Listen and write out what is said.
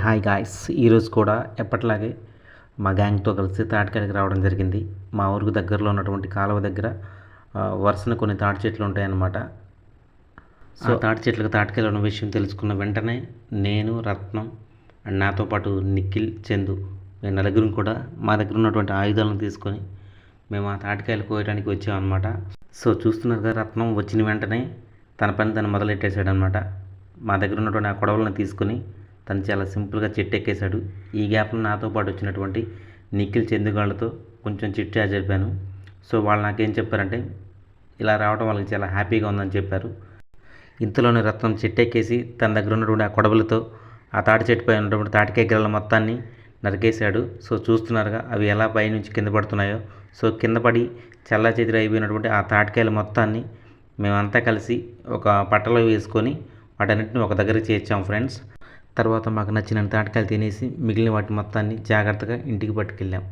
Hi guys, ఈరోజు కూడా ఎప్పటిలాగే మా గ్యాంగ్తో కలిసి తాటికాయలకి రావడం జరిగింది. మా ఊరికి దగ్గరలో ఉన్నటువంటి కాలువ దగ్గర వరుసన కొన్ని తాటి చెట్లు ఉంటాయన్నమాట. సో తాటి చెట్లకు తాటికాయలు ఉన్న విషయం తెలుసుకున్న వెంటనే నేను, రత్నం అండ్ నాతో పాటు నిఖిల్, చందు మేము నలుగురం కూడా మా దగ్గర ఉన్నటువంటి ఆయుధాలను తీసుకొని మేము ఆ తాటికాయలు కోయడానికి వచ్చామన్నమాట. సో చూస్తున్నారు కదా, రత్నం వచ్చిన వెంటనే తన పని తను మొదలెట్టేశాడనమాట. మా దగ్గర ఉన్నటువంటి ఆ కొడవలను తీసుకొని తను చాలా సింపుల్గా చెట్టు ఎక్కేశాడు. ఈ గ్యాప్లో నాతో పాటు వచ్చినటువంటి నిఖిల్, చందుగాళ్ళతో కొంచెం చిట్ చాట్ జరిపాను. సో వాళ్ళు నాకేం చెప్పారంటే ఇలా రావడం వాళ్ళకి చాలా హ్యాపీగా ఉందని చెప్పారు. ఇంతలోనే రత్నం చెట్టు ఎక్కేసి తన దగ్గర ఉన్నటువంటి ఆ కొడవలతో ఆ తాటి చెట్టుపై ఉన్నటువంటి తాటికాయ గిల్లల మొత్తాన్ని నరికేశాడు. సో చూస్తున్నారుగా అవి ఎలా పైనుంచి కింద పడుతున్నాయో. సో కింద పడి చల్లా చెదిరి అయిపోయినటువంటి ఆ తాటికాయల మొత్తాన్ని మేమంతా కలిసి ఒక పట్టలో వేసుకొని వాటన్నిటిని ఒక దగ్గర చేర్చాం ఫ్రెండ్స్. తర్వాత మాకు నచ్చిన తాటికాయలు తినేసి మిగిలిన వాటి మొత్తాన్ని జాగ్రత్తగా ఇంటికి పట్టుకెళ్ళాం.